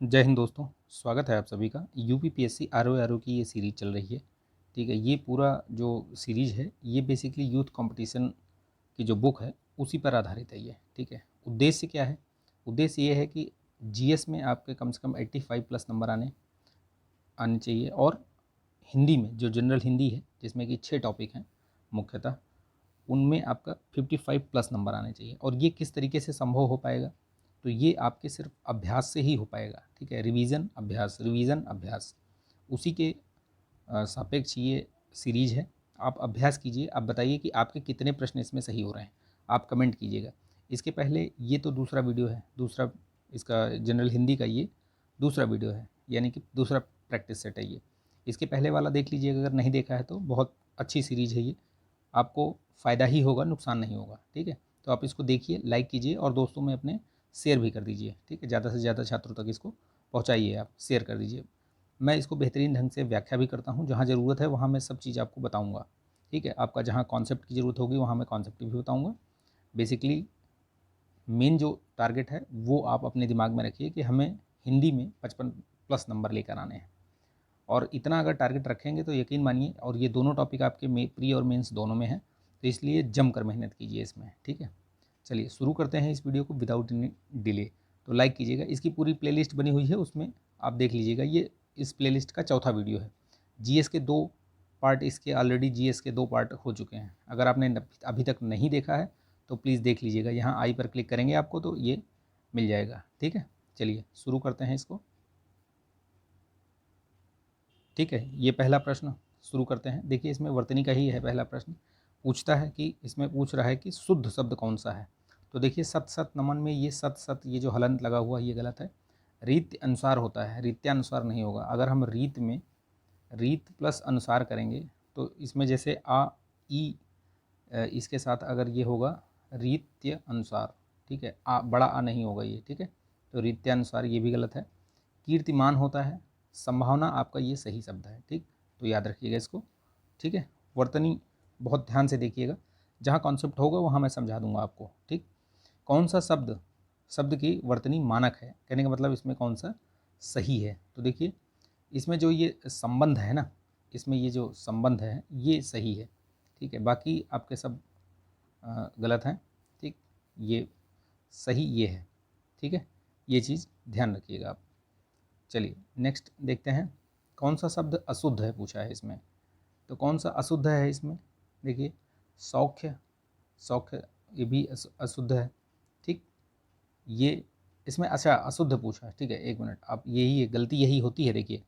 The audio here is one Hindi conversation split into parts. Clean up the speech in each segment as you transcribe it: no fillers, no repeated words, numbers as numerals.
जय हिंद दोस्तों। स्वागत है आप सभी का। यूपीपीएससी आरओ की ये सीरीज़ चल रही है। ठीक है, ये पूरा जो सीरीज़ है ये बेसिकली यूथ कंपटीशन की जो बुक है उसी पर आधारित है ये। ठीक है, उद्देश्य क्या है? उद्देश्य ये है कि जीएस में आपके कम से कम 85 प्लस नंबर आने आने चाहिए, और हिंदी में जो जनरल हिंदी है जिसमें कि 6 टॉपिक हैं मुख्यतः, उनमें आपका 55 प्लस नंबर आने चाहिए। और ये किस तरीके से संभव हो पाएगा? तो ये आपके सिर्फ अभ्यास से ही हो पाएगा। ठीक है, रिवीजन अभ्यास, रिवीजन अभ्यास, उसी के सापेक्ष ये सीरीज है। आप अभ्यास कीजिए, आप बताइए कि आपके कितने प्रश्न इसमें सही हो रहे हैं, आप कमेंट कीजिएगा। इसके पहले ये तो दूसरा वीडियो है, दूसरा इसका जनरल हिंदी का ये दूसरा वीडियो है, यानी कि दूसरा प्रैक्टिस सेट है ये। इसके पहले वाला देख लीजिएगा, अगर नहीं देखा है तो बहुत अच्छी सीरीज है ये, आपको फ़ायदा ही होगा, नुकसान नहीं होगा। ठीक है, तो आप इसको देखिए, लाइक कीजिए और दोस्तों में अपने शेयर भी कर दीजिए। ठीक है, ज़्यादा से ज़्यादा छात्रों तक इसको पहुँचाइए, आप शेयर कर दीजिए। मैं इसको बेहतरीन ढंग से व्याख्या भी करता हूँ, जहाँ ज़रूरत है वहाँ मैं सब चीज़ आपको बताऊँगा। ठीक है, आपका जहाँ कॉन्सेप्ट की ज़रूरत होगी वहाँ मैं कॉन्सेप्ट भी बताऊँगा। बेसिकली मेन जो टारगेट है वो आप अपने दिमाग में रखिए कि हमें हिंदी में 55 प्लस नंबर लेकर आने हैं, और इतना अगर टारगेट रखेंगे तो यकीन मानिए, और ये दोनों टॉपिक आपके प्री और मेंस दोनों में हैं, तो इसलिए जमकर मेहनत कीजिए इसमें। ठीक है, चलिए शुरू करते हैं इस वीडियो को विदाउट एनी डिले। तो लाइक कीजिएगा, इसकी पूरी प्लेलिस्ट बनी हुई है, उसमें आप देख लीजिएगा। ये इस प्लेलिस्ट का चौथा वीडियो है। जीएस के 2 पार्ट, इसके ऑलरेडी जीएस के 2 पार्ट हो चुके हैं। अगर आपने अभी तक नहीं देखा है तो प्लीज़ देख लीजिएगा। यहाँ आई पर क्लिक करेंगे आपको तो ये मिल जाएगा। ठीक है, चलिए शुरू करते हैं इसको। ठीक है, ये पहला प्रश्न शुरू करते हैं। देखिए, इसमें वर्तनी का ही है पहला प्रश्न। पूछता है कि इसमें पूछ रहा है कि शुद्ध शब्द कौन सा है। तो देखिए, सत सत नमन में ये सत सत, ये जो हलंत लगा हुआ है ये गलत है। रीत अनुसार होता है, रीत्यानुसार नहीं होगा। अगर हम रीत में रीत प्लस अनुसार करेंगे तो इसमें जैसे आ ई, इसके साथ अगर ये होगा रीत्य अनुसार। ठीक है, आ बड़ा आ नहीं होगा ये। ठीक है, तो रीत्यानुसार ये भी गलत है। कीर्तिमान होता है, संभावना आपका ये सही शब्द है। ठीक, तो याद रखिएगा इसको। ठीक है, वर्तनी बहुत ध्यान से देखिएगा, जहाँ कॉन्सेप्ट होगा वहाँ मैं समझा दूंगा आपको। ठीक, कौन सा शब्द शब्द की वर्तनी मानक है, कहने का मतलब इसमें कौन सा सही है। तो देखिए, इसमें जो ये संबंध है ना, इसमें ये जो संबंध है ये सही है। ठीक है, बाकी आपके सब गलत हैं। ठीक, ये सही ये है। ठीक है, ये चीज़ ध्यान रखिएगा आप। चलिए नेक्स्ट देखते हैं, कौन सा शब्द अशुद्ध है पूछा है इसमें। तो कौन सा अशुद्ध है इसमें? देखिए, सौख्य, सौख्य ये भी अशुद्ध है। ठीक, ये इसमें अच्छा अशुद्ध पूछा है। ठीक है, एक मिनट, आप यही है, गलती यही होती है। देखिए,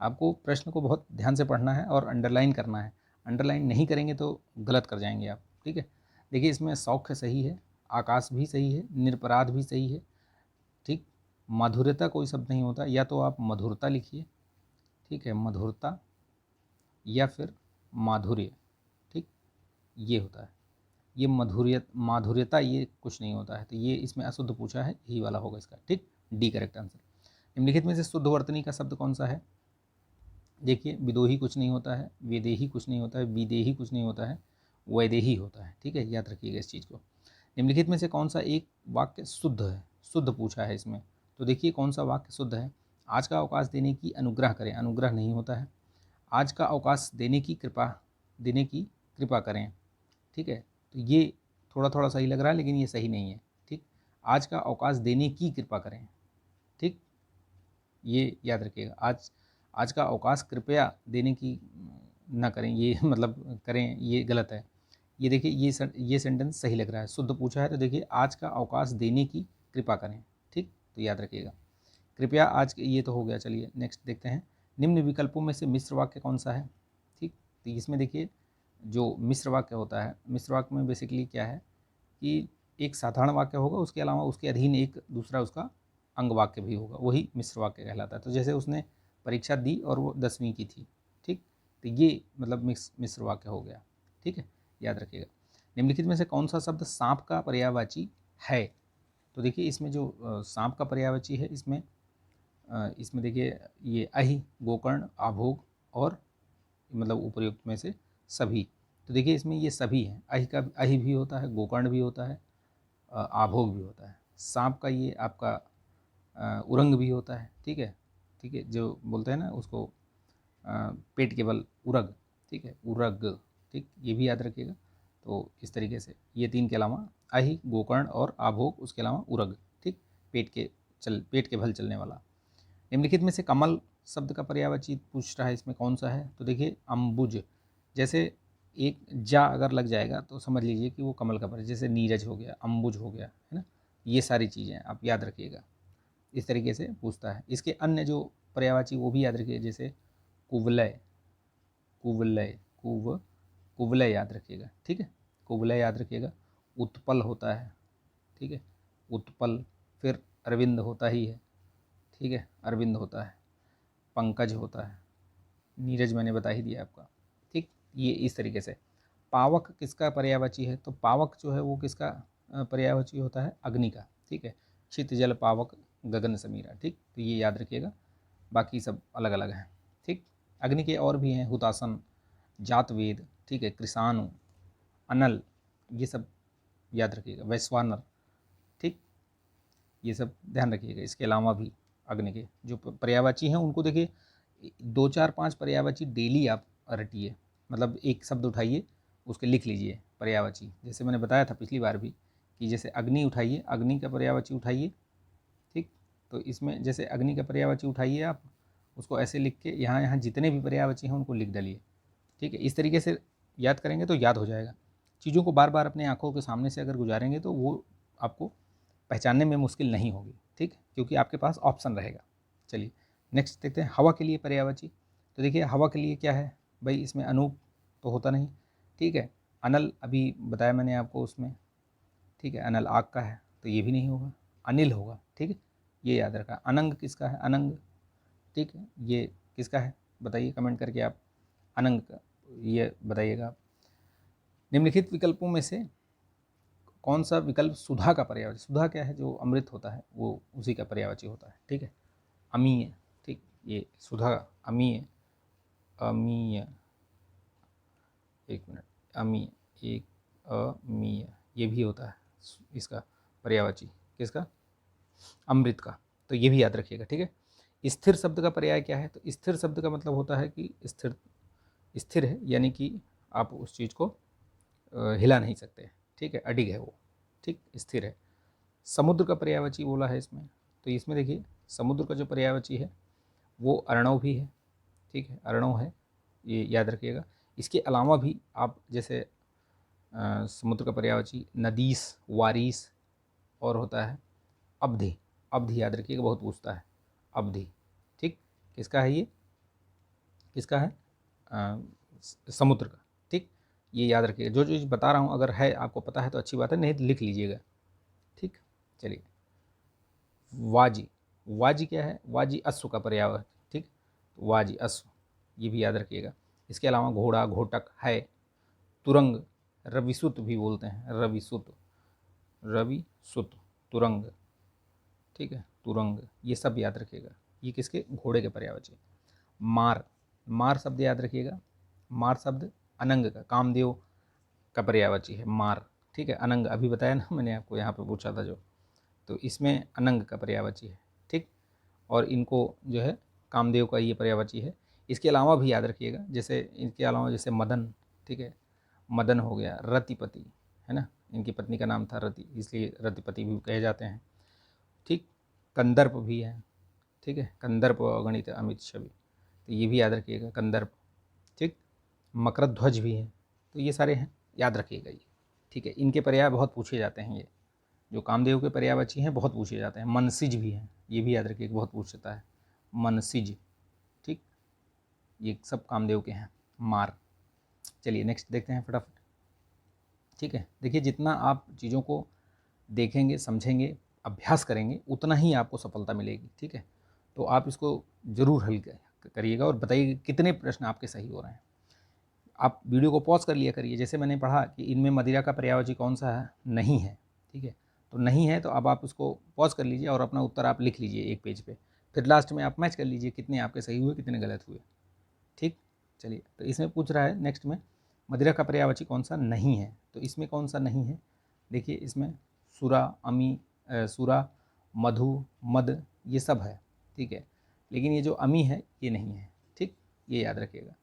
आपको प्रश्न को बहुत ध्यान से पढ़ना है और अंडरलाइन करना है। अंडरलाइन नहीं करेंगे तो गलत कर जाएंगे आप। ठीक है, देखिए, इसमें सौख्य सही है, आकाश भी सही है, निरपराध भी सही है। ठीक, माधुर्यता कोई शब्द नहीं होता, या तो आप मधुरता लिखिए। ठीक है, मधुरता या फिर माधुर्य। ठीक, ये होता है, ये माधुर्यता ये कुछ नहीं होता है। तो ये इसमें अशुद्ध पूछा है, यही वाला होगा इसका। ठीक, डी करेक्ट आंसर। निम्नलिखित में से शुद्ध वर्तनी का शब्द कौन सा है? देखिए, विदोही कुछ नहीं होता है, वेदेही कुछ नहीं होता है, विदेही कुछ नहीं होता है, वैदेही होता है। ठीक है, याद रखिएगा इस चीज़ को। निम्नलिखित में से कौन सा एक वाक्य शुद्ध है? शुद्ध पूछा है इसमें। तो देखिए, कौन सा वाक्य शुद्ध है? आज का अवकाश देने की अनुग्रह करें, अनुग्रह नहीं होता है। आज का अवकाश देने की कृपा करें। ठीक है, तो ये थोड़ा थोड़ा सही लग रहा है, लेकिन ये सही नहीं है। ठीक, आज का अवकाश देने की कृपा करें। ठीक, ये याद रखिएगा। आज आज का अवकाश कृपया देने की ना करें, ये मतलब करें, ये गलत है। ये देखिए, ये सेंटेंस सही लग रहा है, शुद्ध पूछा है। तो देखिए, आज का अवकाश देने की कृपा करें। ठीक, तो याद रखिएगा, कृपया आज के, ये तो हो गया। चलिए नेक्स्ट देखते हैं, निम्न विकल्पों में से मिश्र वाक्य कौन सा है? ठीक, तो इसमें देखिए, जो मिश्र वाक्य होता है, मिश्र वाक्य में बेसिकली क्या है कि एक साधारण वाक्य होगा, उसके अलावा उसके अधीन एक दूसरा उसका अंग वाक्य भी होगा, वही मिश्र वाक्य कहलाता है। तो जैसे उसने परीक्षा दी और वो 10वीं की थी। ठीक, तो ये मतलब मिश्र वाक्य हो गया। ठीक है, याद रखिएगा। निम्नलिखित में से कौन सा शब्द सांप का पर्यायवाची है? तो देखिए, इसमें जो सांप का पर्यायवाची है, इसमें देखिए, ये अहि, गोकर्ण, आभोग और मतलब उपर्युक्त में से सभी। तो देखिए, इसमें ये सभी हैं, अहि भी होता है, गोकर्ण भी होता है, आभोग भी होता है। सांप का ये आपका उरंग भी होता है, ठीक है, ठीक है, जो बोलते हैं ना उसको पेट के बल उरग, ठीक है, उरग, ठीक, ये भी याद रखिएगा। तो इस तरीके से ये 3 के अलावा आही, गोकर्ण और आभोग, उसके अलावा उरग, ठीक, पेट के बल चलने वाला। निम्नलिखित में से कमल शब्द का पर्यायवाची पूछ रहा है, इसमें कौन सा है? तो देखिए अम्बुज, जैसे एक जा अगर लग जाएगा तो समझ लीजिए कि वो कमल का पर्याय, जैसे नीरज हो गया, अम्बुज हो गया, है ना, ये सारी चीज़ें आप याद रखिएगा। इस तरीके से पूछता है। इसके अन्य जो पर्यायवाची वो भी याद रखिए, जैसे कुवलय, कुवलय, कुवलय याद रखिएगा, ठीक है, कुवलय याद रखिएगा। उत्पल होता है, ठीक है, उत्पल। फिर अरविंद होता ही है, ठीक है, अरविंद होता है। पंकज होता है, नीरज मैंने बता ही दिया आपका, ठीक। ये इस तरीके से। पावक किसका पर्यायवाची है? तो पावक जो है वो किसका पर्यायवाची होता है? अग्नि का, ठीक है। क्षित जल पावक गगन समीरा, ठीक, तो ये याद रखिएगा। बाकी सब अलग अलग हैं, ठीक। अग्नि के और भी हैं, हुतासन, जातवेद, ठीक है, कृषाणु, अनल, ये सब याद रखिएगा। वैश्वानर, ठीक, ये सब ध्यान रखिएगा। इसके अलावा भी अग्नि के जो पर्यायवाची हैं उनको देखिए 2 4 5 पर्यायवाची डेली आप रटिए, मतलब एक शब्द उठाइए उसके लिख लीजिए पर्यायवाची। जैसे मैंने बताया था पिछली बार भी कि जैसे अग्नि उठाइए, अग्नि का पर्यायवाची उठाइए, ठीक। तो इसमें जैसे अग्नि का पर्यायवाची उठाइए आप, उसको ऐसे लिख के यहाँ यहाँ जितने भी पर्यायवाची हैं उनको लिख डालिए, ठीक है। इस तरीके से याद करेंगे तो याद हो जाएगा। चीज़ों को बार बार अपने आँखों के सामने से अगर गुजारेंगे तो वो आपको पहचानने में मुश्किल नहीं होगी, ठीक, क्योंकि आपके पास ऑप्शन रहेगा। चलिए नेक्स्ट देखते हैं हवा के लिए पर्यायवाची। तो देखिए हवा के लिए क्या है भाई, इसमें अनूप तो होता नहीं, ठीक है। अनल अभी बताया मैंने आपको उसमें, ठीक है, अनल आग का है तो ये भी नहीं होगा, अनिल होगा, ठीक है, ये याद रखा। अनंग किसका है? अनंग, ठीक है, ये किसका है बताइए कमेंट करके आप, अनंग का ये बताइएगा आप। निम्नलिखित विकल्पों में से कौन सा विकल्प सुधा का पर्यायवाची? सुधा क्या है? जो अमृत होता है वो उसी का पर्यायवाची होता है, ठीक है। अमीय, ठीक, ये सुधा, अमीय, अमीय, एक मिनट, अमीय, एक अमीय, ये भी होता है इसका पर्यायवाची, किसका? अमृत का। तो ये भी याद रखिएगा, ठीक है। स्थिर शब्द का पर्याय क्या है? तो स्थिर शब्द का मतलब होता है कि स्थिर, स्थिर है यानी कि आप उस चीज़ को हिला नहीं सकते, ठीक है, अडिग है वो, ठीक, स्थिर है। समुद्र का पर्यायवाची बोला है इसमें, तो इसमें देखिए समुद्र का जो पर्यायवाची है वो अर्णव भी है, ठीक है, अर्णव है, ये याद रखिएगा। इसके अलावा भी आप जैसे समुद्र का पर्यायवाची नदीस, वारिस, और होता है अवधि, अवधि याद रखिएगा, बहुत पूछता है अवधि, ठीक, किसका है ये? किसका है? समुद्र का, ठीक, ये याद रखिएगा। जो चीज़ बता रहा हूँ अगर है आपको पता है तो अच्छी बात है, नहीं तो लिख लीजिएगा, ठीक। चलिए वाजी, वाजी क्या है? वाजी अश्व का पर्याय, ठीक, वाजी अश्व, ये भी याद रखिएगा। इसके अलावा घोड़ा, घोटक है, तुरंग, रविसुत भी बोलते हैं, रविसुत, रविसुत, तुरंग, ठीक है, तुरंग, ये सब याद रखिएगा। ये किसके? घोड़े के पर्यायवाची। मार, मार शब्द याद रखिएगा। मार शब्द अनंग का, कामदेव का पर्यायवाची है मार, ठीक है। अनंग अभी बताया ना मैंने आपको, यहाँ पे पूछा था जो, तो इसमें अनंग का पर्यायवाची है, ठीक। और इनको जो है कामदेव का ये पर्यायवाची है। इसके अलावा भी याद रखिएगा, जैसे इनके अलावा जैसे मदन, ठीक है, मदन हो गया, रतिपति, है ना, इनकी पत्नी का नाम था रति, इसलिए रतिपति भी कहे जाते हैं, ठीक। कंदर्प भी है, ठीक है, कंदर्प अगणित अमित छवि, तो ये भी याद रखिएगा, कंदर्प, ठीक। मकरध्वज भी है, तो ये सारे हैं, याद रखिएगा ये, ठीक है। इनके पर्याय बहुत पूछे जाते हैं, ये जो कामदेव के पर्यायवाची हैं बहुत पूछे जाते हैं। मनसिज भी हैं, ये भी याद रखिए, बहुत पूछता है मनसिज, ठीक, ये सब कामदेव के हैं। मार, चलिए नेक्स्ट देखते हैं फटाफट, ठीक है। देखिए जितना आप चीज़ों को देखेंगे, समझेंगे, अभ्यास करेंगे, उतना ही आपको सफलता मिलेगी, ठीक है। तो आप इसको ज़रूर हल करिएगा और बताइए कितने प्रश्न आपके सही हो रहे हैं। आप वीडियो को पॉज कर लिया करिए, जैसे मैंने पढ़ा कि इनमें मदिरा का पर्यायवाची कौन सा है? नहीं है, ठीक है, तो नहीं है तो अब आप उसको पॉज कर लीजिए और अपना उत्तर आप लिख लीजिए एक पेज पे, फिर लास्ट में आप मैच कर लीजिए कितने आपके सही हुए कितने गलत हुए, ठीक। चलिए तो इसमें पूछ रहा है नेक्स्ट में मदिरा का पर्यायवाची कौन सा नहीं है, तो इसमें कौन सा नहीं है? देखिए इसमें सुरा, अमी, सुरा, मधु, मद, ये सब है, ठीक है, लेकिन ये जो अमी है ये नहीं है, ठीक, ये याद रखिएगा।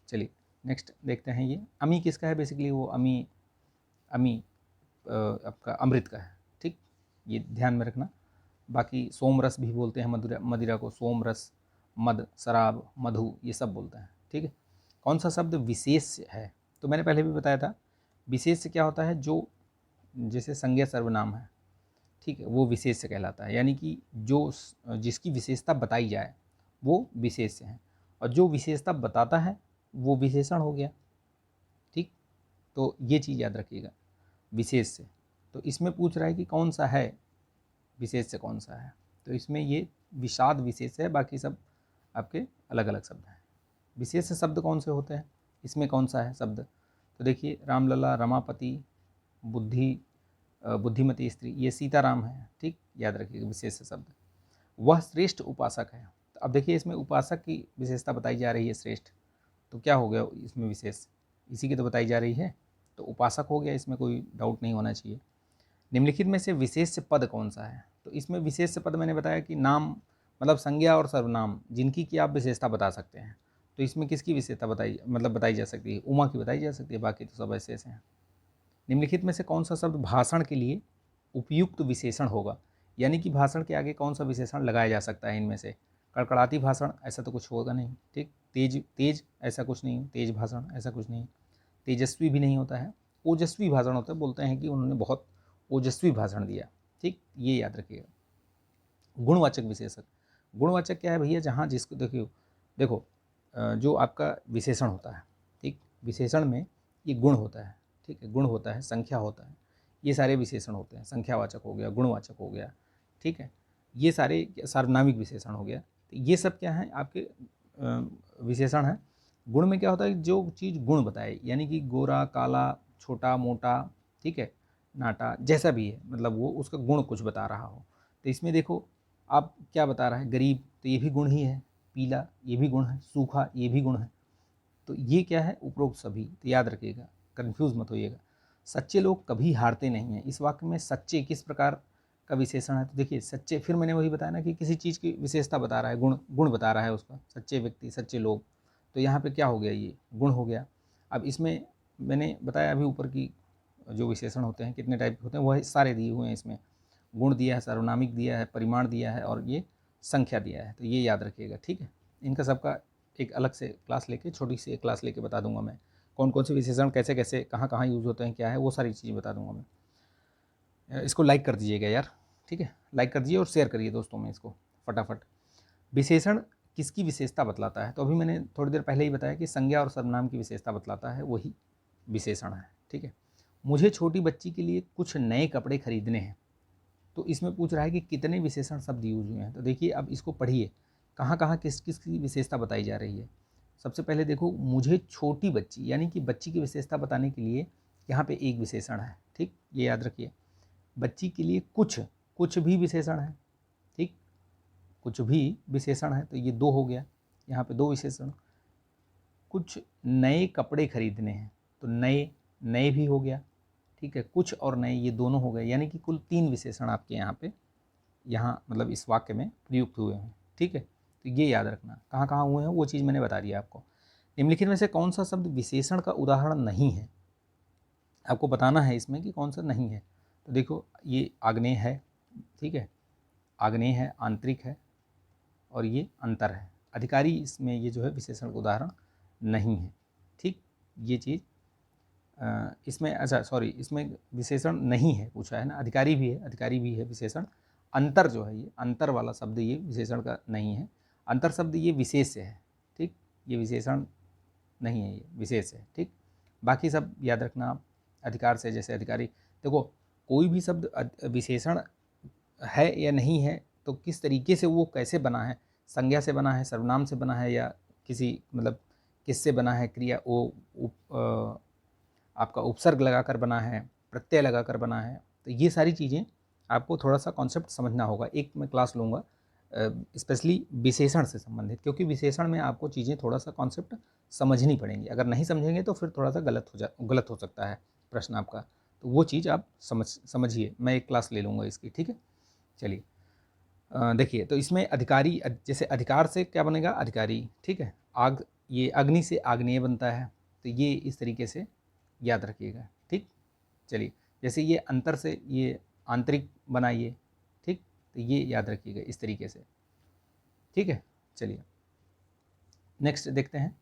चलिए नेक्स्ट देखते हैं, ये अमी किसका है, बेसिकली वो अमी आपका अमृत का है, ठीक, ये ध्यान में रखना। बाकी सोम रस भी बोलते हैं मदिरा को, सोम रस, मद, शराब, मधु, ये सब बोलते हैं, ठीक है। कौन सा शब्द विशेष है, तो मैंने पहले भी बताया था, विशेष क्या होता है, जो जैसे संज्ञा सर्वनाम है, ठीक है, वो विशेष कहलाता है, यानी कि जो जिसकी विशेषता बताई जाए वो विशेष है, और जो विशेषता बताता है वो विशेषण हो गया, ठीक। तो ये चीज़ याद रखिएगा, विशेष से। तो इसमें पूछ रहा है कि कौन सा है, विशेष से कौन सा है, तो इसमें ये विषाद विशेष है, बाकी सब आपके अलग अलग शब्द हैं। विशेष से शब्द कौन से होते हैं, इसमें कौन सा है शब्द, तो देखिए रामलला, रमापति, बुद्धिमती स्त्री, ये सीताराम है, ठीक, याद रखिएगा विशेष से शब्द। वह श्रेष्ठ उपासक है, तो अब देखिए इसमें उपासक की विशेषता बताई जा रही है श्रेष्ठ, तो क्या हो गया इसमें विशेष, इसी की तो बताई जा रही है, तो उपासक हो गया, इसमें कोई डाउट नहीं होना चाहिए। निम्नलिखित में से विशेष पद कौन सा है, तो इसमें विशेष पद मैंने बताया कि नाम मतलब संज्ञा और सर्वनाम जिनकी कि आप विशेषता बता सकते हैं, तो इसमें किसकी विशेषता बताई जा सकती है, उमा की बताई जा सकती है, बाकी तो सब ऐसे हैं। निम्नलिखित में से कौन सा शब्द भाषण के लिए उपयुक्त विशेषण होगा, यानी कि भाषण के आगे कौन सा विशेषण लगाया जा सकता है इनमें से। कड़कड़ाती भाषण ऐसा तो कुछ होगा नहीं, ठीक, तेज ऐसा कुछ नहीं, तेज भाषण ऐसा कुछ नहीं, तेजस्वी भी नहीं होता है, ओजस्वी भाषण होता है, बोलते हैं कि उन्होंने बहुत ओजस्वी भाषण दिया, ठीक, ये याद रखिएगा। गुणवाचक विशेषक, गुणवाचक क्या है भैया, जहाँ जिसको देखो जो आपका विशेषण होता है, ठीक, विशेषण में ये गुण होता है, ठीक है, गुण होता है, संख्या होता है, ये सारे विशेषण होते हैं, संख्यावाचक हो गया, गुणवाचक हो गया, ठीक है, ये सारे सार्वनामिक विशेषण हो गया, तो ये सब क्या है आपके विशेषण है। गुण में क्या होता है, जो चीज़ गुण बताए, यानी कि गोरा, काला, छोटा, मोटा, ठीक है, नाटा, जैसा भी है, मतलब वो उसका गुण कुछ बता रहा हो। तो इसमें देखो आप क्या बता रहा है, गरीब, तो ये भी गुण ही है, पीला ये भी गुण है, सूखा ये भी गुण है, तो ये क्या है, उपरोक्त सभी, तो याद रखिएगा, कंफ्यूज मत होइएगा। सच्चे लोग कभी हारते नहीं हैं, इस वाक्य में सच्चे किस प्रकार का विशेषण है, तो देखिए सच्चे, फिर मैंने वही बताया ना कि किसी चीज़ की विशेषता बता रहा है, गुण बता रहा है उसका, सच्चे व्यक्ति, सच्चे लोग, तो यहाँ पे क्या हो गया, ये गुण हो गया। अब इसमें मैंने बताया अभी ऊपर की जो विशेषण होते हैं कितने टाइप के होते हैं, वह सारे दिए हुए हैं इसमें, गुण दिया है, सार्वनामिक दिया है, परिमाण दिया है, और ये संख्या दिया है, तो ये याद रखिएगा, ठीक है। इनका सबका एक अलग से क्लास लेके, छोटी सी एक क्लास लेके बता दूंगा मैं, कौन कौन से विशेषण कैसे कैसे कहाँ कहाँ यूज़ होते हैं, क्या है, वो सारी चीज़ें बता दूंगा मैं। इसको लाइक कर दीजिएगा यार, ठीक है, लाइक कर दीजिए और शेयर करिए दोस्तों में इसको फटाफट। विशेषण किसकी विशेषता बतलाता है, तो अभी मैंने थोड़ी देर पहले ही बताया कि संज्ञा और सर्वनाम की विशेषता बतलाता है, वही विशेषण है, ठीक है। मुझे छोटी बच्ची के लिए कुछ नए कपड़े खरीदने हैं, तो इसमें पूछ रहा है कि कितने विशेषण शब्द यूज हुए हैं, तो देखिए अब इसको पढ़िए, कहाँ कहाँ किस किस की विशेषता बताई जा रही है। सबसे पहले देखो, मुझे छोटी बच्ची, यानी कि बच्ची की विशेषता बताने के लिए यहाँ पे एक विशेषण है, ठीक, ये याद रखिए। बच्ची के लिए कुछ भी विशेषण है, ठीक, कुछ भी विशेषण है, तो ये दो हो गया, यहाँ पे दो विशेषण। कुछ नए कपड़े खरीदने हैं, तो नए भी हो गया, ठीक है, कुछ और नए ये दोनों हो गए, यानी कि कुल तीन विशेषण आपके यहाँ मतलब इस वाक्य में प्रयुक्त हुए हैं, ठीक है। तो ये याद रखना कहाँ कहाँ हुए हैं, वो चीज़ मैंने बता दिया आपको। निम्नलिखित में से कौन सा शब्द विशेषण का उदाहरण नहीं है, आपको बताना है इसमें कि कौन सा नहीं है। तो देखो ये आग्नेय है, ठीक है, आग्नेय है, आंतरिक है, और ये अंतर है। अधिकारी इसमें ये जो है विशेषण का उदाहरण नहीं है, ठीक, ये चीज़ इसमें, अच्छा सॉरी, इसमें विशेषण नहीं है पूछा है ना, अधिकारी भी है विशेषण। अंतर जो है, ये अंतर वाला शब्द ये विशेषण का नहीं है, अंतर शब्द ये विशेष है, ठीक, ये विशेषण नहीं है, ये विशेष है, ठीक। बाकी सब याद रखना आप, अधिकार से, जैसे अधिकारी, देखो कोई भी शब्द विशेषण है या नहीं है, तो किस तरीके से वो कैसे बना है, संज्ञा से बना है, सर्वनाम से बना है, या किसी मतलब किससे बना है, क्रिया वो आपका उपसर्ग लगाकर बना है, प्रत्यय लगाकर बना है, तो ये सारी चीज़ें आपको थोड़ा सा कॉन्सेप्ट समझना होगा। एक मैं क्लास लूँगा स्पेशली विशेषण से संबंधित, क्योंकि विशेषण में आपको चीज़ें थोड़ा सा कॉन्सेप्ट समझनी पड़ेंगी, अगर नहीं समझेंगे तो फिर थोड़ा सा गलत हो सकता है प्रश्न आपका, तो वो चीज़ आप समझिए, मैं एक क्लास ले लूँगा इसकी, ठीक है। चलिए देखिए तो इसमें अधिकारी, जैसे अधिकार से क्या बनेगा, अधिकारी, ठीक है। आग, ये अग्नि से आग्नेय बनता है, तो ये इस तरीके से याद रखिएगा, ठीक। चलिए, जैसे ये अंतर से ये आंतरिक बनाइए, ठीक, तो ये याद रखिएगा इस तरीके से, ठीक है। चलिए नेक्स्ट देखते हैं,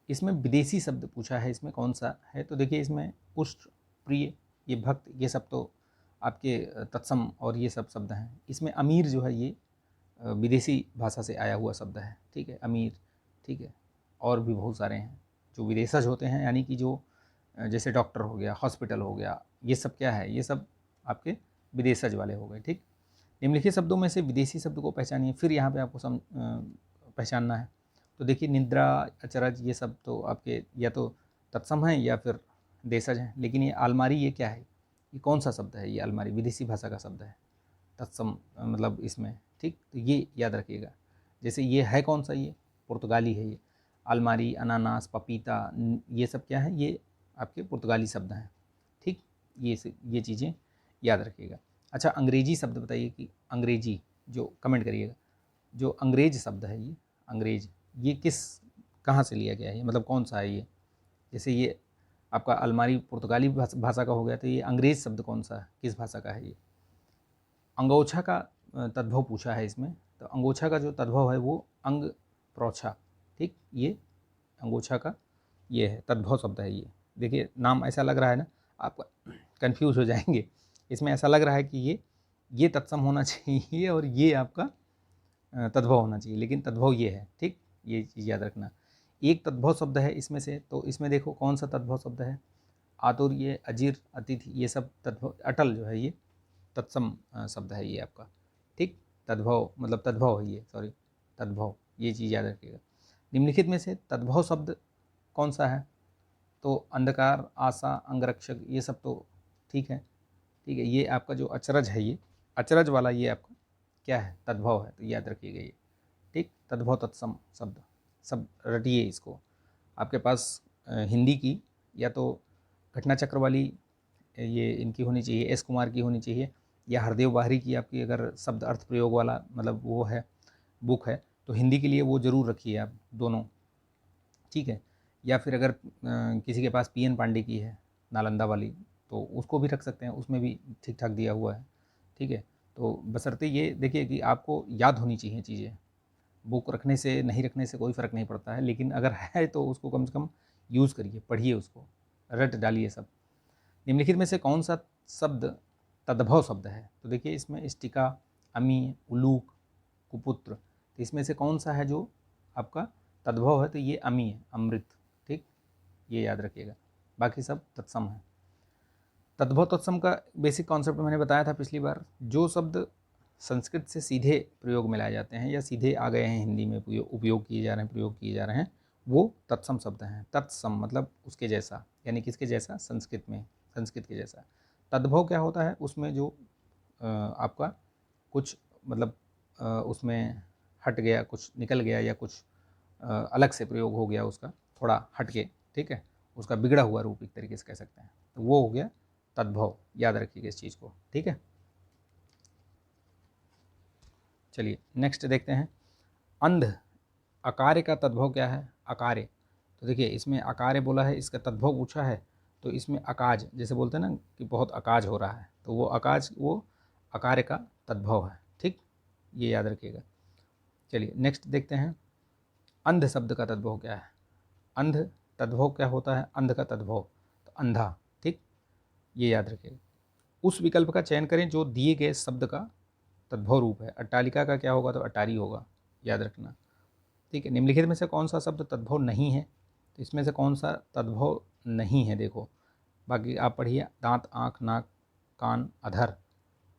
इसमें विदेशी शब्द पूछा है, इसमें कौन सा है, तो देखिए इसमें पुष्ट, प्रिय, ये भक्त, ये सब तो आपके तत्सम और ये सब शब्द हैं। इसमें अमीर जो है ये विदेशी भाषा से आया हुआ शब्द है, ठीक है, अमीर, ठीक है। और भी बहुत सारे हैं जो विदेशज होते हैं, यानी कि जो जैसे डॉक्टर हो गया, हॉस्पिटल हो गया, ये सब क्या है, ये सब आपके विदेशज वाले हो गए, ठीक। निम्नलिखित शब्दों में से विदेशी शब्द को पहचानिए, फिर यहाँ पे आपको पहचानना है। तो देखिए निद्रा, अचरज, ये सब तो आपके या तो तत्सम हैं या फिर देशज हैं। लेकिन ये अलमारी, ये क्या है, ये कौन सा शब्द है, ये अलमारी विदेशी भाषा का शब्द है, तत्सम मतलब इसमें, ठीक। तो ये याद रखिएगा। जैसे ये है कौन सा, ये पुर्तगाली है, ये अलमारी, अनानास, पपीता, ये सब क्या है, ये आपके पुर्तगाली शब्द हैं, ठीक। ये चीज़ें याद रखिएगा। अच्छा, अंग्रेजी शब्द बताइए कि अंग्रेजी, जो कमेंट करिएगा, जो अंग्रेज शब्द है ये अंग्रेज, ये किस, कहाँ से लिया गया है, मतलब कौन सा है ये। जैसे ये आपका अलमारी पुर्तगाली भाषा का हो गया, तो ये अंग्रेज शब्द कौन सा है, किस भाषा का है ये। अंगोछा का तद्भव पूछा है इसमें, तो अंगोछा का जो तद्भव है वो अंग प्रोछा, ठीक। ये अंगोछा का ये है तद्भव शब्द है ये। देखिए नाम ऐसा लग रहा है ना, आप कंफ्यूज हो जाएंगे। इसमें ऐसा लग रहा है कि ये तत्सम होना चाहिए और ये आपका तद्भव होना चाहिए, लेकिन तद्भव ये है, ठीक। ये चीज़ याद रखना। एक तद्भव शब्द है इसमें से, तो इसमें देखो कौन सा तद्भव शब्द है, आतुर, ये अजीर, अतिथि, ये सब तद्भव, अटल जो है ये तत्सम शब्द है ये आपका, ठीक। तद्भव मतलब तद्भव है ये, सॉरी, तद्भव, ये चीज़ याद रखिएगा। निम्नलिखित में से तद्भव शब्द कौन सा है, तो अंधकार, आशा, अंगरक्षक, ये सब तो ठीक है, ठीक है। ये आपका जो अचरज है, ये अचरज वाला ये आपका क्या है, तद्भव है, तो याद रखिएगा ये, ठीक। तद्भव तत्सम शब्द सब रटिए इसको। आपके पास हिंदी की या तो घटना चक्र वाली ये इनकी होनी चाहिए, एस कुमार की होनी चाहिए, या हरदेव बाहरी की आपकी अगर शब्द अर्थ प्रयोग वाला मतलब वो है बुक है, तो हिंदी के लिए वो ज़रूर रखिए आप दोनों, ठीक है। या फिर अगर किसी के पास पीएन पांडे की है नालंदा वाली, तो उसको भी रख सकते हैं, उसमें भी ठीक ठाक दिया हुआ है, ठीक है। तो बशर्ते ये देखिए कि आपको याद होनी चाहिए चीज़ें, बुक रखने से नहीं रखने से कोई फ़र्क नहीं पड़ता है, लेकिन अगर है तो उसको कम से कम यूज़ करिए, पढ़िए उसको, रट डालिए सब। निम्नलिखित में से कौन सा शब्द तद्भव शब्द है, तो देखिए इसमें इष्टिका, अमी, उलूक, कुपुत्र, तो इसमें से कौन सा है जो आपका तद्भव है, तो ये अमी है, अमृत, ठीक। ये याद रखिएगा, बाकी सब तत्सम है। तद्भव तत्सम का बेसिक कॉन्सेप्ट मैंने बताया था पिछली बार। जो शब्द संस्कृत से सीधे प्रयोग में लाए जाते हैं या सीधे आ गए हैं हिंदी में उपयोग किए जा रहे हैं, प्रयोग किए जा रहे हैं, वो तत्सम शब्द हैं। तत्सम मतलब उसके जैसा, यानी किसके जैसा, संस्कृत में, संस्कृत के जैसा। तद्भव क्या होता है, उसमें जो आपका कुछ मतलब उसमें हट गया, कुछ निकल गया, या कुछ अलग से प्रयोग हो गया उसका, थोड़ा हट के, ठीक है, उसका बिगड़ा हुआ रूप एक तरीके से कह सकते हैं, तो वो हो गया तद्भव। याद रखिएगा इस चीज़ को, ठीक है। चलिए नेक्स्ट देखते हैं, अंध, अकार्य का तद्भव क्या है, अकार्य। तो देखिए इसमें अकार्य बोला है, इसका तद्भव पूछा है, तो इसमें अकाज, जैसे बोलते हैं ना कि बहुत अकाज हो रहा है, तो वो अकाज, वो अकार्य का तद्भव है, ठीक। ये याद रखिएगा। चलिए नेक्स्ट देखते हैं, अंध शब्द का तद्भव क्या है। अंध तद्भव क्या होता है, अंध का तद्भव, तो अंधा, ठीक। ये याद रखिएगा। उस विकल्प का चयन करें जो दिए गए शब्द का तद्भव रूप है। अट्टालिका का क्या होगा, तो अटारी होगा, याद रखना, ठीक है। निम्नलिखित में से कौन सा शब्द तद्भव नहीं है, तो इसमें से कौन सा तद्भव नहीं है, देखो बाकी आप पढ़िए, दांत, आँख, नाक, कान, अधर,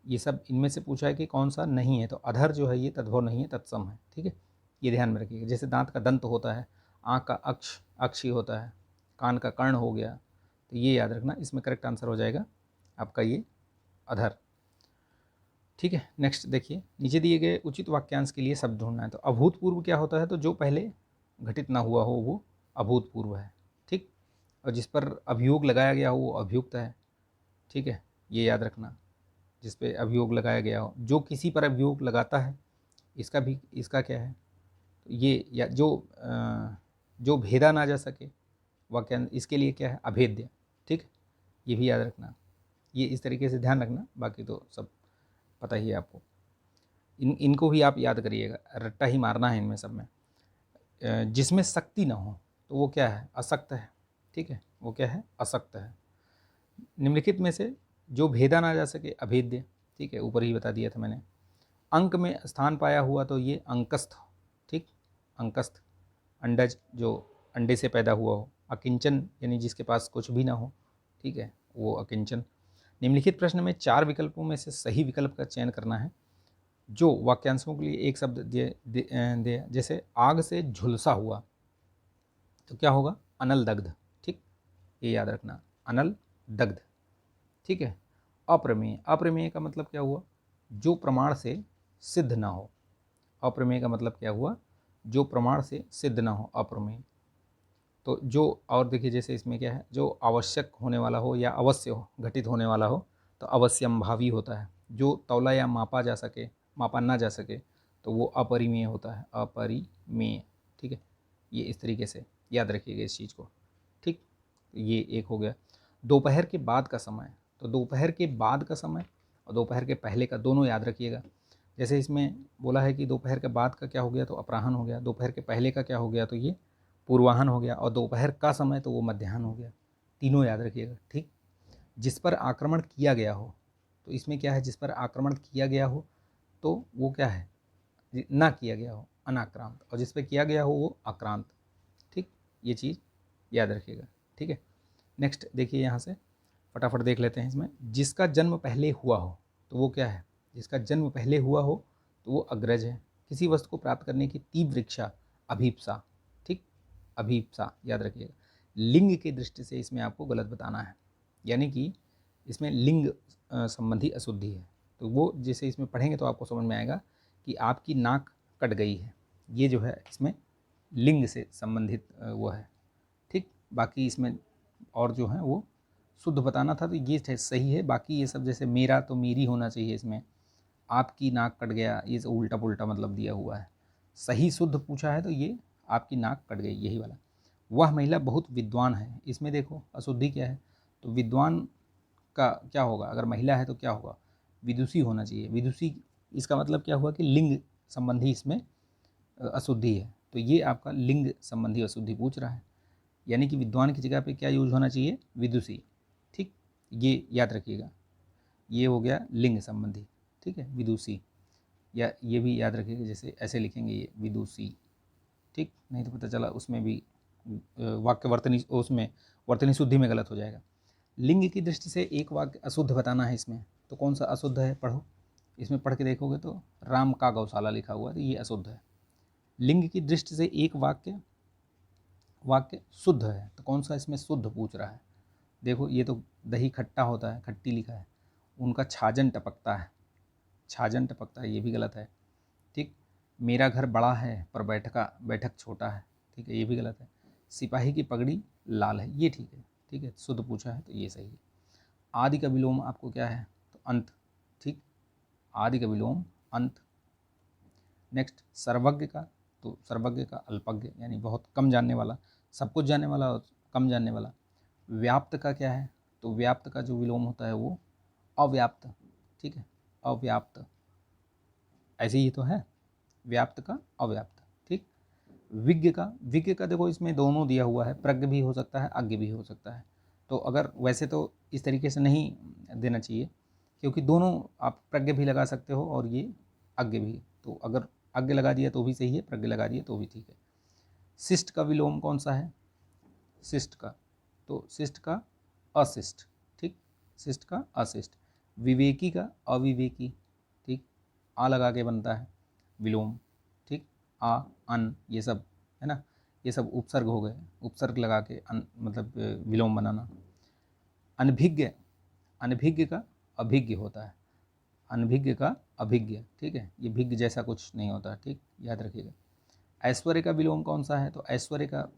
ये सब इनमें से पूछा है कि कौन सा नहीं है, तो अधर जो है ये तद्भव नहीं है, तत्सम है, ठीक है। ये ध्यान में रखिएगा। जैसे दांत का दंत होता है, आँख का अक्ष, अक्षी होता है, कान का कर्ण हो गया, तो ये याद रखना, इसमें करेक्ट आंसर हो जाएगा आपका ये अधर, ठीक है। नेक्स्ट देखिए, नीचे दिए गए उचित वाक्यांश के लिए शब्द ढूंढना है। तो अभूतपूर्व क्या होता है, तो जो पहले घटित ना हुआ हो वो अभूतपूर्व है, ठीक। और जिस पर अभियोग लगाया गया हो वो अभियुक्त है, ठीक है, ये याद रखना। जिस पे अभियोग लगाया गया हो, जो किसी पर अभियोग लगाता है, इसका क्या है, तो ये या जो भेदा ना जा सके वाक्यांश, इसके लिए क्या है, अभेद्य। ठीक, ये भी याद रखना, ये इस तरीके से ध्यान रखना, बाकी तो सब पता ही है आपको। इनको भी आप याद करिएगा, रट्टा ही मारना है इनमें सब में। जिसमें शक्ति ना हो तो वो क्या है, असक्त है। ठीक है, वो क्या है, असक्त है। निम्नलिखित में से जो भेदा ना जा सके, अभेद्य। ठीक है, ऊपर ही बता दिया था मैंने। अंक में स्थान पाया हुआ तो ये अंकस्थ। ठीक, अंकस्थ, अंडज जो अंडे से पैदा हुआ हो। अकिंचन यानी जिसके पास कुछ भी ना हो, ठीक है, वो अकिंचन। निम्नलिखित प्रश्न में 4 विकल्पों में से सही विकल्प का चयन करना है जो वाक्यांशों के लिए एक शब्द दे। जैसे आग से झुलसा हुआ तो क्या होगा, अनल दग्ध। ठीक, ये याद रखना, अनल दग्ध। ठीक है, अप्रमेय, अप्रमेय का मतलब क्या हुआ, जो प्रमाण से सिद्ध ना हो। अप्रमेय का मतलब क्या हुआ, जो प्रमाण से सिद्ध ना हो, अप्रमेय। तो जो, और देखिए जैसे इसमें क्या है, जो आवश्यक होने वाला हो या अवश्य हो, घटित होने वाला हो तो अवश्यंभावी होता है। जो तौला या मापा जा सके, मापा ना जा सके तो वो अपरिमेय होता है, अपरिमेय। ठीक है, ये इस तरीके से याद रखिएगा इस चीज़ को। ठीक, ये एक हो गया। दोपहर के बाद का समय, तो दोपहर के बाद का समय और दोपहर के पहले का दोनों याद रखिएगा। जैसे इसमें बोला है कि दोपहर के बाद का क्या हो गया, तो अपराह्न हो गया। दोपहर के पहले का क्या हो गया, तो ये पूर्वाह्न हो गया। और दोपहर का समय तो वो मध्याह्न हो गया। तीनों याद रखिएगा। ठीक, जिस पर आक्रमण किया गया हो, तो इसमें क्या है, जिस पर आक्रमण किया गया हो तो वो क्या है, ना किया गया हो, अनाक्रांत। और जिस पर किया गया हो वो आक्रांत। ठीक, ये चीज़ याद रखिएगा। ठीक है, नेक्स्ट देखिए, यहाँ से फटाफट देख लेते हैं। इसमें जिसका जन्म पहले हुआ हो तो वो क्या है, जिसका जन्म पहले हुआ हो तो वो अग्रज है। किसी वस्तु को प्राप्त करने की तीव्र इच्छा, अभीप्सा। ठीक, अभीप्सा याद रखिएगा। लिंग की दृष्टि से इसमें आपको गलत बताना है, यानी कि इसमें लिंग संबंधी अशुद्धि है। तो वो जैसे इसमें पढ़ेंगे तो आपको समझ में आएगा कि आपकी नाक कट गई है, ये जो है इसमें लिंग से संबंधित वो है। ठीक, बाकी इसमें और जो है वो शुद्ध बताना था तो ये सही है। बाकी ये सब जैसे मेरा तो मेरी होना चाहिए, इसमें आपकी नाक कट गया, ये सब उल्टा पुल्टा मतलब दिया हुआ है। सही शुद्ध पूछा है तो ये आपकी नाक कट गई, यही वाला। वह महिला बहुत विद्वान है, इसमें देखो अशुद्धि क्या है, तो विद्वान का क्या होगा, अगर महिला है तो क्या होगा, विदुषी होना चाहिए। विदुषी, इसका मतलब क्या हुआ कि लिंग संबंधी इसमें अशुद्धि है, तो ये आपका लिंग संबंधी अशुद्धि पूछ रहा है, यानी कि विद्वान की जगह पे क्या यूज होना चाहिए, विदुषी। ठीक, ये याद रखिएगा, ये हो गया लिंग संबंधी। ठीक है, विदुषी, या ये भी याद रखिएगा, जैसे ऐसे लिखेंगे ये विदुषी। ठीक, नहीं तो पता चला उसमें भी वाक्य वर्तनी, उसमें वर्तनी शुद्धि में गलत हो जाएगा। लिंग की दृष्टि से एक वाक्य अशुद्ध बताना है इसमें, तो कौन सा अशुद्ध है, पढ़ो। इसमें पढ़ के देखोगे तो राम का गौशाला लिखा हुआ है, तो ये अशुद्ध है। लिंग की दृष्टि से एक वाक्य शुद्ध है, तो कौन सा इसमें शुद्ध पूछ रहा है। देखो, ये तो दही खट्टा होता है, खट्टी लिखा है, उनका छाजन टपकता है, छाजन टपकता है, ये भी गलत है। ठीक, मेरा घर बड़ा है पर बैठक छोटा है, ठीक है, ये भी गलत है। सिपाही की पगड़ी लाल है, ये ठीक है। ठीक है, शुद्ध पूछा है तो ये सही है। आदि का विलोम आपको क्या है, तो अंत। ठीक, आदि का विलोम अंत। नेक्स्ट, सर्वज्ञ का, तो सर्वज्ञ का अल्पज्ञ, यानी बहुत कम जानने वाला, सब कुछ जानने वाला और कम जानने वाला। व्याप्त का क्या है, तो व्याप्त का जो विलोम होता है वो अव्याप्त। ठीक है, अव्याप्त, ऐसे ही तो है, व्याप्त का अव्याप्त। ठीक, विज्ञ का देखो इसमें दोनों दिया हुआ है, प्रज्ञ भी हो सकता है, अज्ञ भी हो सकता है। तो अगर वैसे तो इस तरीके से नहीं देना चाहिए, क्योंकि दोनों आप प्रज्ञ भी लगा सकते हो और ये अज्ञ भी, तो अगर अज्ञ लगा दिया तो भी सही है, प्रज्ञ लगा दिया तो भी ठीक है। शिष्ट का विलोम कौन सा है, शिष्ट का, तो शिष्ट का अशिष्ट। ठीक, शिष्ट का अशिष्ट। विवेकी का अविवेकी। ठीक, आ लगा के बनता है विलोम। ठीक, आ, अन, ये सब है ना, ये सब उपसर्ग हो गए, उपसर्ग लगा के मतलब विलोम बनाना। अनभिज्ञ, अनभिज्ञ का अभिज्ञ होता है, अनभिज्ञ का अभिज्ञ। ठीक है, ये भिज्ञ जैसा कुछ नहीं होता। ठीक, याद रखिएगा। ऐश्वर्य का विलोम कौन सा है, तो ऐश्वर्य का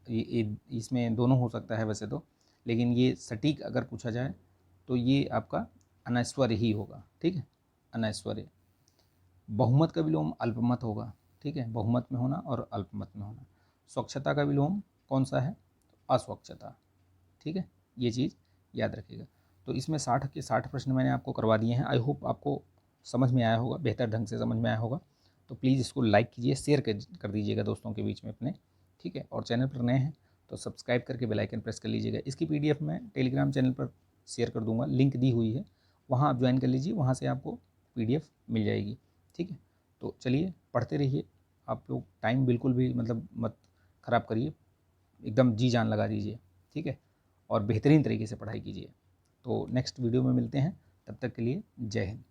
इसमें दोनों हो सकता है वैसे तो, लेकिन ये सटीक अगर पूछा जाए तो ये आपका अनैश्वर्य ही होगा, ठीक है, अनैश्वर्य। बहुमत का विलोम अल्पमत होगा, ठीक है, बहुमत में होना और अल्पमत में होना। स्वच्छता का विलोम कौन सा है? अस्वच्छता, ठीक है, ये चीज़ याद रखिएगा। तो इसमें 60 के 60 प्रश्न मैंने आपको करवा दिए हैं। आई होप आपको समझ में आया होगा, बेहतर ढंग से समझ में आया होगा। तो प्लीज़ इसको लाइक कीजिए, शेयर कर दीजिएगा दोस्तों के बीच में अपने, ठीक है। और चैनल पर नए हैं तो सब्सक्राइब करके बेल आइकन प्रेस कर लीजिएगा। इसकी PDF मैं टेलीग्राम चैनल पर शेयर कर दूंगा, लिंक दी हुई है, वहाँ आप ज्वाइन कर लीजिए, वहाँ से आपको PDF मिल जाएगी, ठीक है। तो चलिए पढ़ते रहिए आप लोग, टाइम बिल्कुल भी मतलब मत ख़राब करिए, एकदम जी जान लगा दीजिए, ठीक है, और बेहतरीन तरीके से पढ़ाई कीजिए। तो नेक्स्ट वीडियो में मिलते हैं, तब तक के लिए जय हिंद।